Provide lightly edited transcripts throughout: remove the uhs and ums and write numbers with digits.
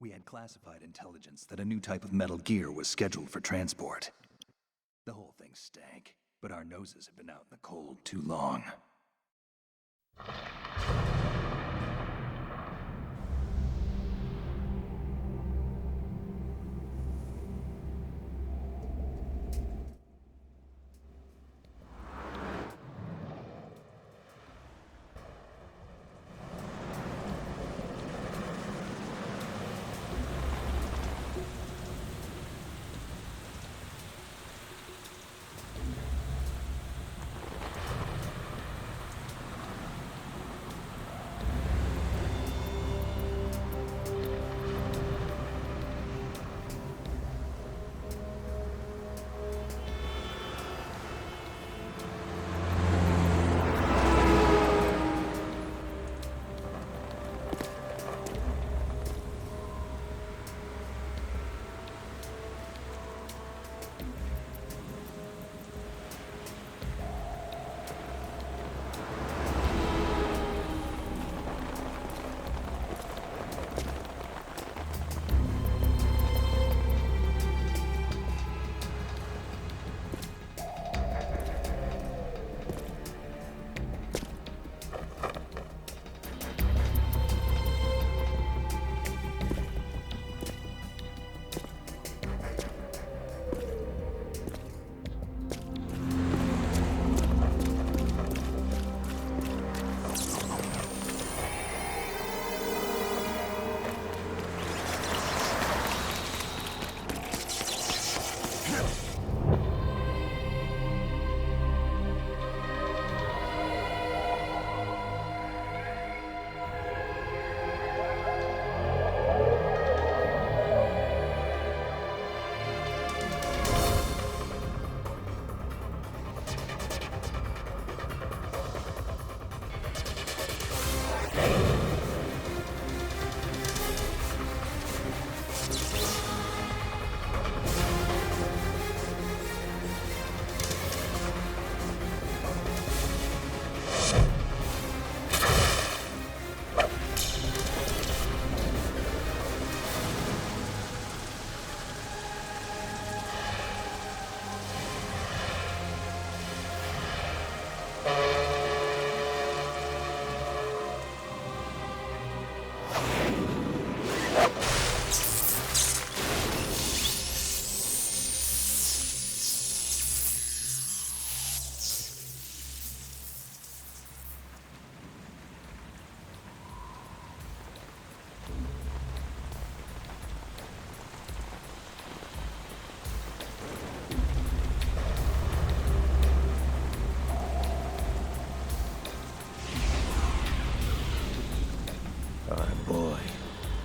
We had classified intelligence that a new type of Metal Gear was scheduled for transport. The whole thing stank, but our noses have been out in the cold too long.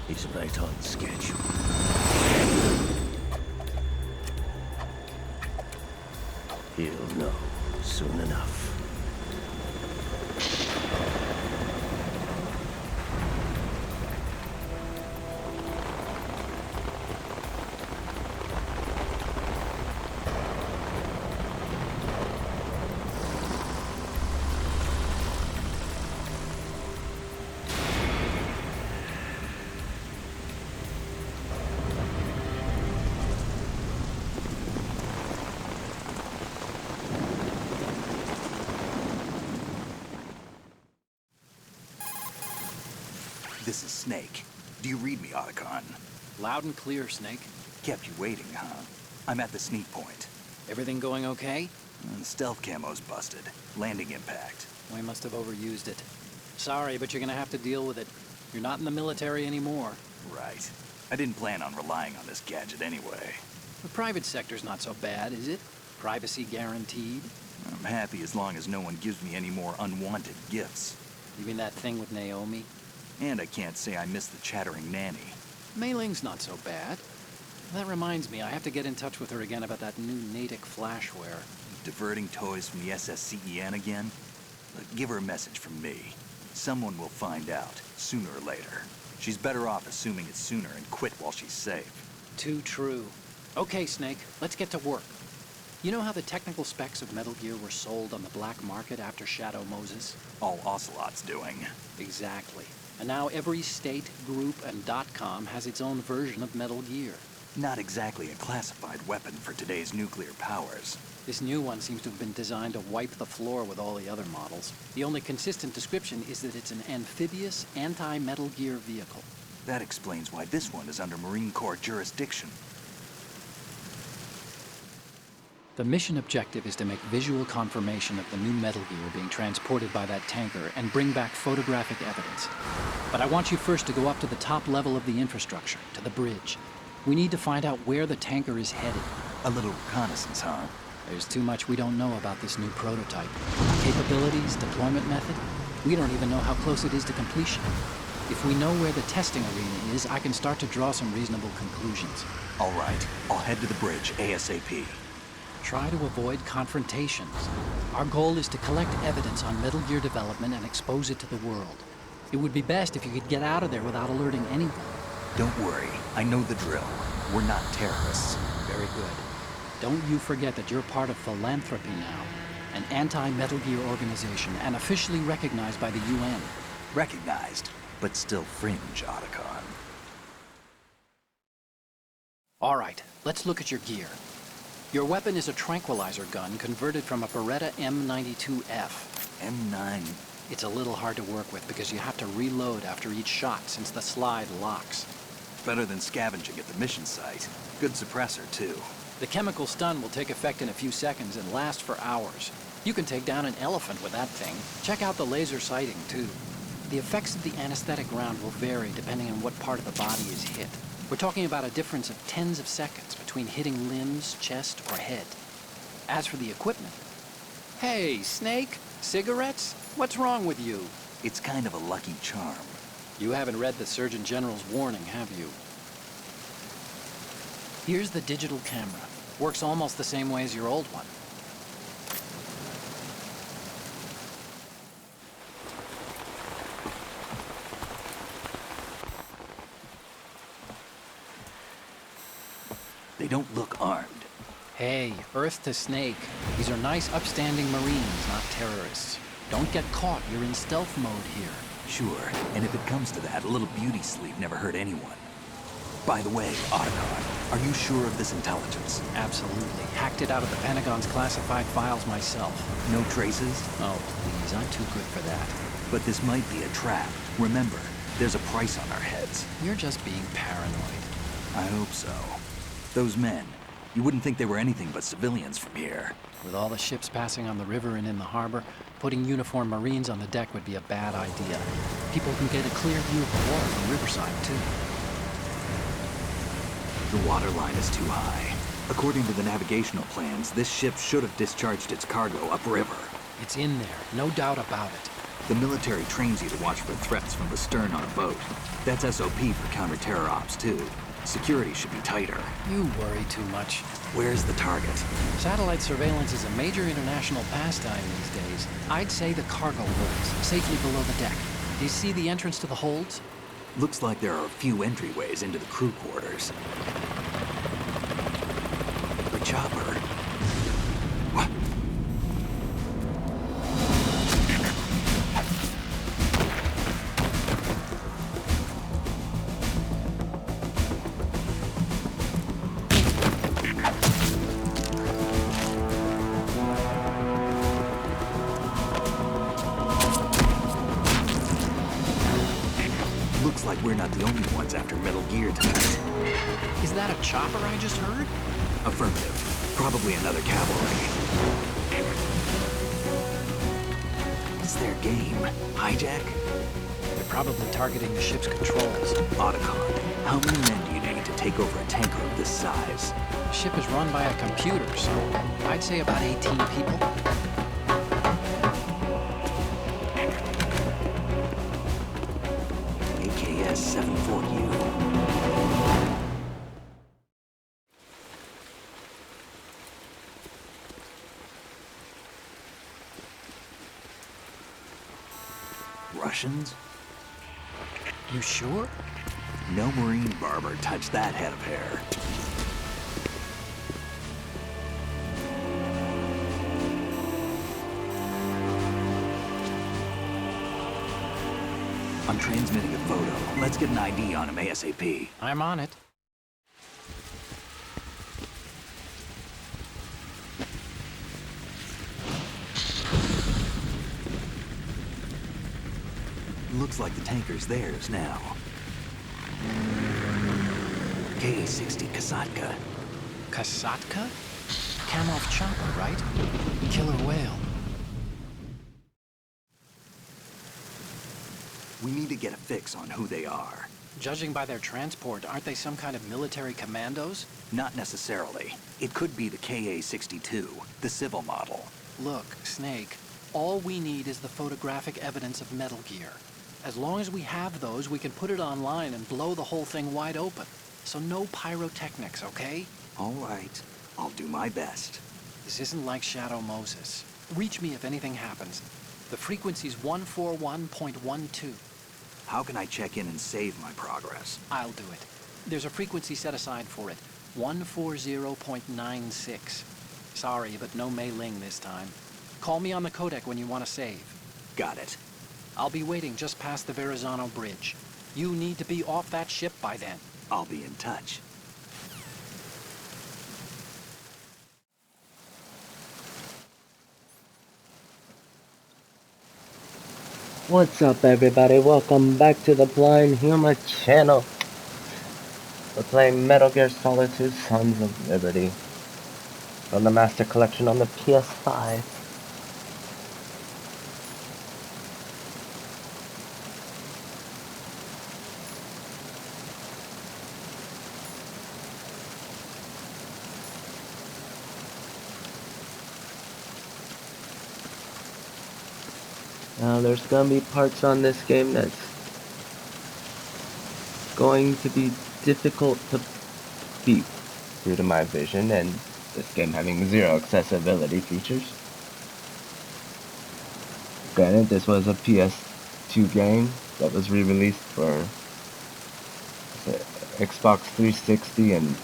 He's right on schedule. He'll know soon enough. This is Snake. Do you read me, Otacon? Loud and clear, Snake. Kept you waiting, huh? I'm at the sneak point. Everything going okay? The stealth camo's busted. Landing impact. We must have overused it. Sorry, but you're gonna have to deal with it. You're not in the military anymore. Right. I didn't plan on relying on this gadget anyway. The private sector's not so bad, is it? Privacy guaranteed? I'm happy as long as no one gives me any more unwanted gifts. You mean that thing with Naomi? And I can't say I miss the chattering nanny. Mei Ling's not so bad. That reminds me, I have to get in touch with her again about that new Natick flashware. Diverting toys from the SSCEN again? Look, give her a message from me. Someone will find out, sooner or later. She's better off assuming it's sooner and quit while she's safe. Too true. Okay, Snake, let's get to work. You know how the technical specs of Metal Gear were sold on the black market after Shadow Moses? All Ocelot's doing. Exactly. And now every state, group, and .com has its own version of Metal Gear. Not exactly a classified weapon for today's nuclear powers. This new one seems to have been designed to wipe the floor with all the other models. The only consistent description is that it's an amphibious, anti-Metal Gear vehicle. That explains why this one is under Marine Corps jurisdiction. The mission objective is to make visual confirmation of the new Metal Gear being transported by that tanker and bring back photographic evidence. But I want you first to go up to the top level of the infrastructure, to the bridge. We need to find out where the tanker is headed. A little reconnaissance, huh? There's too much we don't know about this new prototype. Capabilities, deployment method. We don't even know how close it is to completion. If we know where the testing arena is, I can start to draw some reasonable conclusions. All right, I'll head to the bridge ASAP. Try to avoid confrontations. Our goal is to collect evidence on Metal Gear development and expose it to the world. It would be best if you could get out of there without alerting anyone. Don't worry, I know the drill. We're not terrorists. Very good. Don't you forget that you're part of Philanthropy now, an anti-Metal Gear organization and officially recognized by the UN. Recognized, but still fringe, Otacon. All right, let's look at your gear. Your weapon is a tranquilizer gun converted from a Beretta M92F. M9. It's a little hard to work with because you have to reload after each shot since the slide locks. Better than scavenging at the mission site. Good suppressor, too. The chemical stun will take effect in a few seconds and last for hours. You can take down an elephant with that thing. Check out the laser sighting, too. The effects of the anesthetic round will vary depending on what part of the body is hit. We're talking about a difference of tens of seconds between hitting limbs, chest, or head. As for the equipment... Hey, Snake! Cigarettes? What's wrong with you? It's kind of a lucky charm. You haven't read the Surgeon General's warning, have you? Here's the digital camera. Works almost the same way as your old one. They don't look armed. Hey, Earth to Snake. These are nice, upstanding Marines, not terrorists. Don't get caught. You're in stealth mode here. Sure, and if it comes to that, a little beauty sleep never hurt anyone. By the way, Otacon, are you sure of this intelligence? Absolutely. Hacked it out of the Pentagon's classified files myself. No traces? Oh, please, I'm too good for that. But this might be a trap. Remember, there's a price on our heads. You're just being paranoid. I hope so. Those men, you wouldn't think they were anything but civilians from here. With all the ships passing on the river and in the harbor, putting uniformed Marines on the deck would be a bad idea. People can get a clear view of the water from Riverside, too. The water line is too high. According to the navigational plans, this ship should have discharged its cargo upriver. It's in there, no doubt about it. The military trains you to watch for threats from the stern on a boat. That's SOP for counter-terror ops, too. Security should be tighter. You worry too much. Where's the target? Satellite surveillance is a major international pastime these days. I'd say the cargo holds, safely below the deck. Do you see the entrance to the holds? Looks like there are a few entryways into the crew quarters. The chopper. What? Looks like we're not the only ones after Metal Gear tonight. Is that a chopper I just heard? Affirmative. Probably another cavalry. It's their game. Hijack? They're probably targeting the ship's controls. Otacon, how many men do you need to take over a tanker of this size? The ship is run by a computer, so I'd say about 18 people. AKS 74U. Russians? You sure? No Marine barber touched that head of hair. I'm transmitting a photo. Let's get an ID on him ASAP. I'm on it. Looks like the tanker's theirs now. KA-60 Kasatka. Kasatka? Kamov chopper, right? Killer whale. We need to get a fix on who they are. Judging by their transport, aren't they some kind of military commandos? Not necessarily. It could be the KA-62, the civil model. Look, Snake, all we need is the photographic evidence of Metal Gear. As long as we have those, we can put it online and blow the whole thing wide open. So no pyrotechnics, okay? All right. I'll do my best. This isn't like Shadow Moses. Reach me if anything happens. The frequency's 141.12. How can I check in and save my progress? I'll do it. There's a frequency set aside for it. 140.96. Sorry, but no Mei Ling this time. Call me on the codec when you want to save. Got it. I'll be waiting just past the Verrazano Bridge. You need to be off that ship by then. I'll be in touch. What's up, everybody? Welcome back to the Blind Humor channel. We're playing Metal Gear Solid 2 Sons of Liberty from the Master Collection on the PS5. Now, there's gonna be parts on this game that's going to be difficult to beat due to my vision and this game having zero accessibility features. Granted, this was a PS2 game that was re-released for Xbox 360 and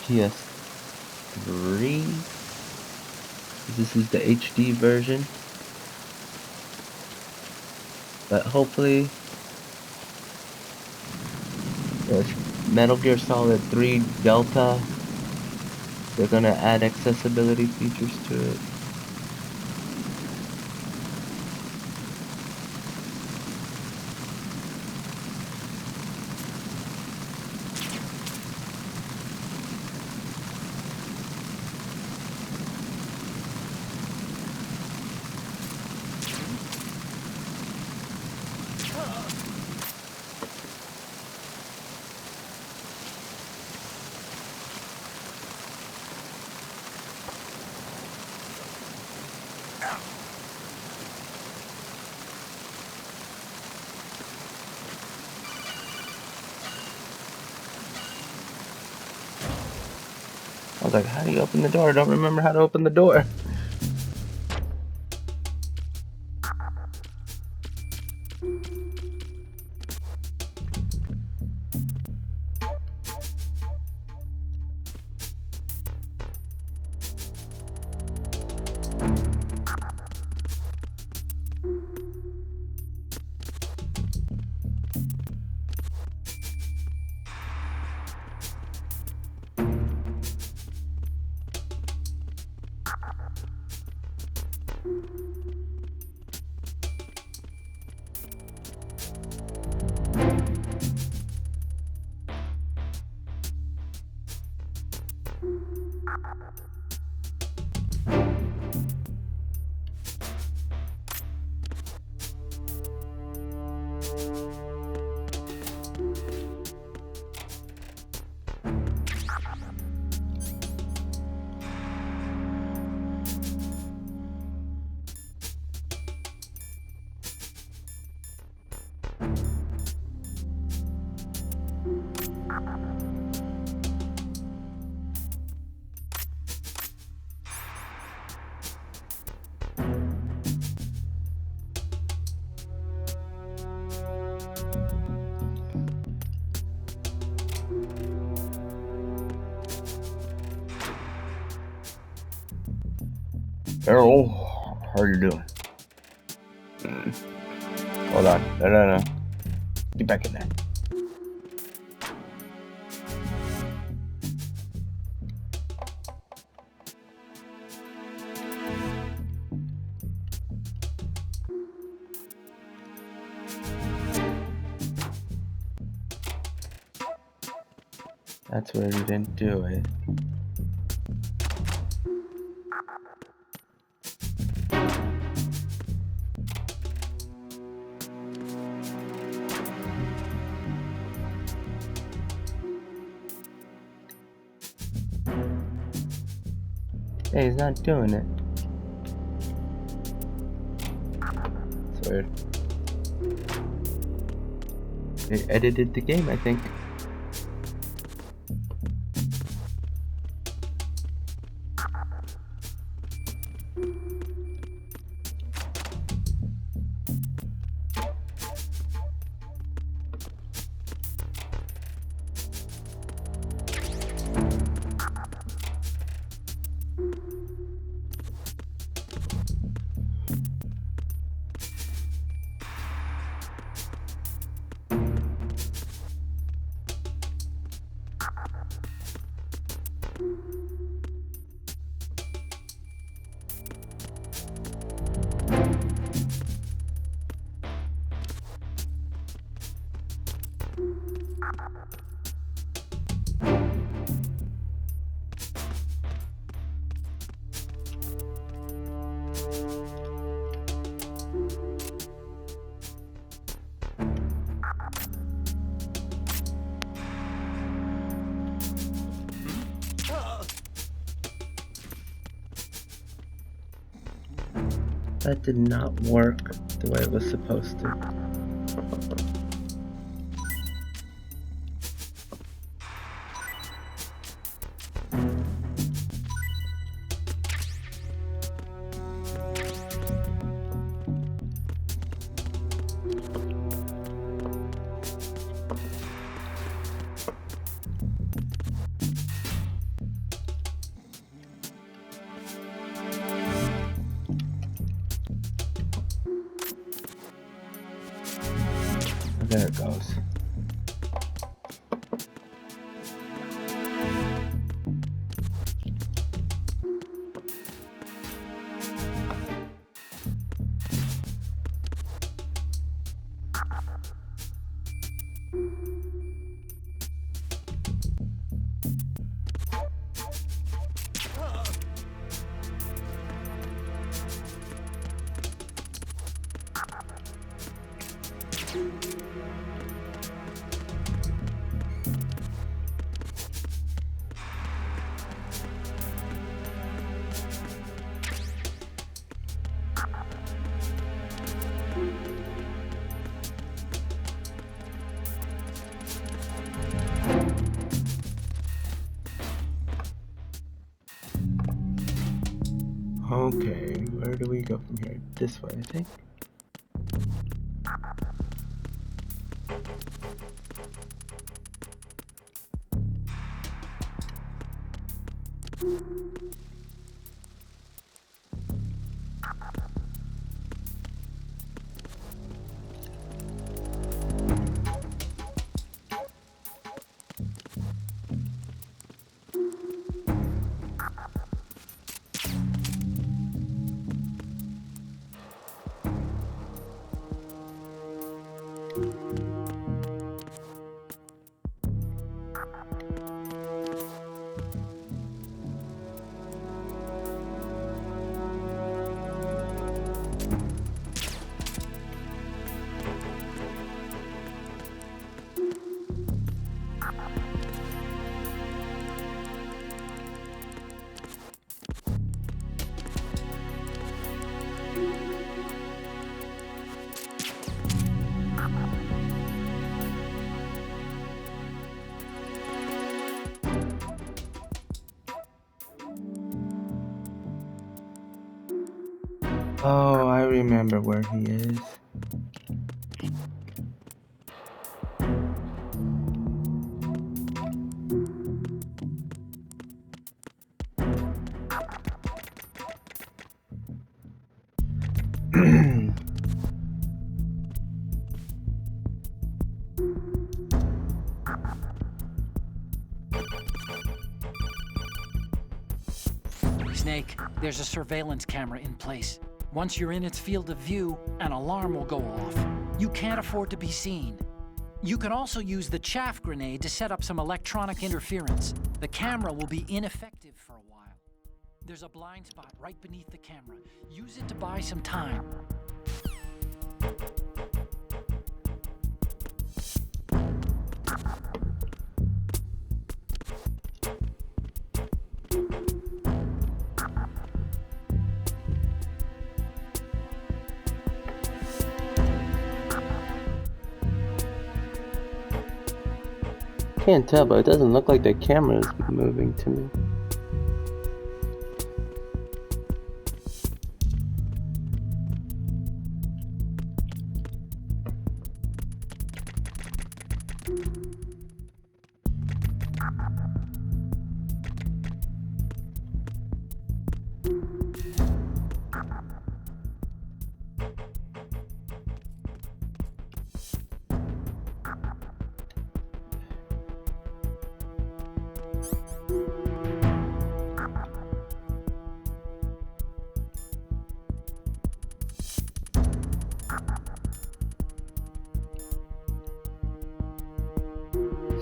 PS3. This is the HD version. But hopefully, with Metal Gear Solid 3 Delta, they're gonna add accessibility features to it. I was like, how do you open the door? I don't remember how to open the door. Errol, how are you doing? Hold on. No. Get back in there. That's where you didn't do it. Hey, he's not doing it. It's weird. They edited the game, I think. That did not work the way it was supposed to. There it goes. Okay, where do we go from here? This way, I think. Oh, I remember where he is. Snake, there's a surveillance camera in place. Once you're in its field of view, an alarm will go off. You can't afford to be seen. You can also use the chaff grenade to set up some electronic interference. The camera will be ineffective for a while. There's a blind spot right beneath the camera. Use it to buy some time. Can't tell, but it doesn't look like the camera is moving to me.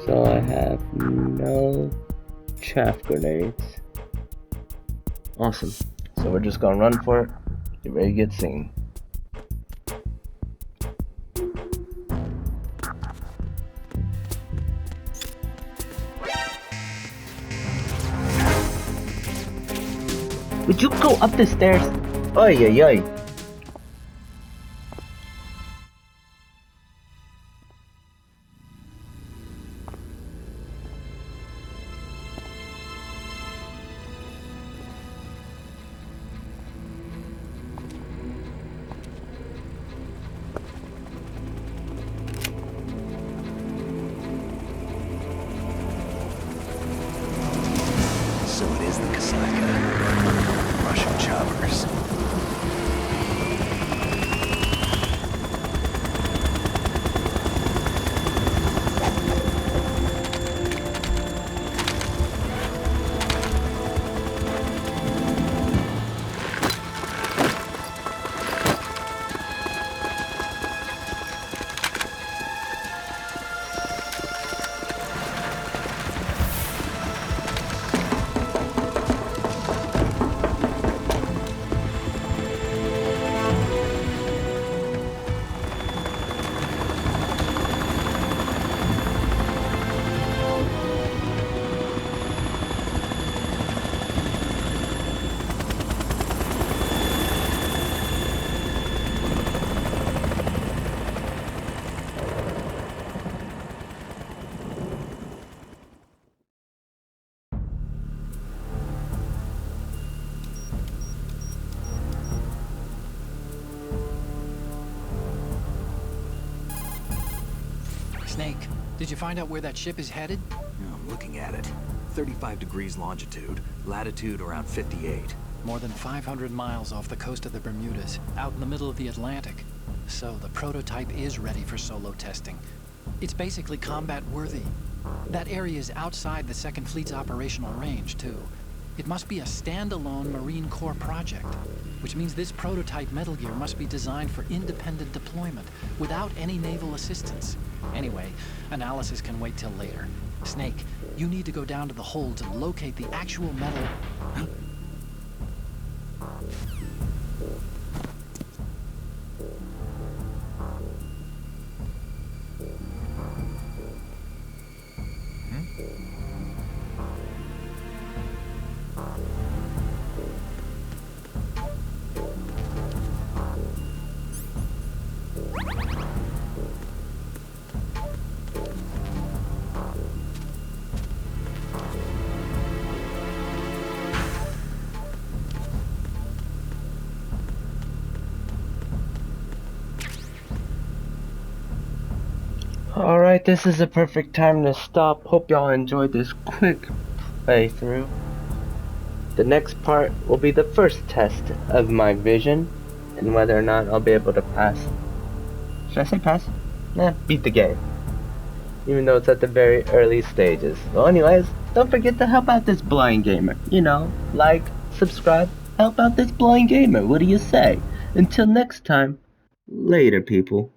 So I have no chaff grenades. Awesome. So we're just gonna run for it. Get ready to get seen. Would you go up the stairs? Oy oy oy. Snake, did you find out where that ship is headed? I'm looking at it. 35 degrees longitude, latitude around 58. More than 500 miles off the coast of the Bermudas, out in the middle of the Atlantic. So the prototype is ready for solo testing. It's basically combat worthy. That area is outside the Second Fleet's operational range, too. It must be a standalone Marine Corps project, which means this prototype Metal Gear must be designed for independent deployment, without any naval assistance. Anyway, analysis can wait till later. Snake, you need to go down to the holds and locate the actual metal... Alright, this is a perfect time to stop. Hope y'all enjoyed this quick playthrough. The next part will be the first test of my vision and whether or not I'll be able to pass. Should I say pass? Beat the game. Even though it's at the very early stages. Well, anyways, don't forget to help out this blind gamer. You know, like, subscribe, help out this blind gamer. What do you say? Until next time, later, people.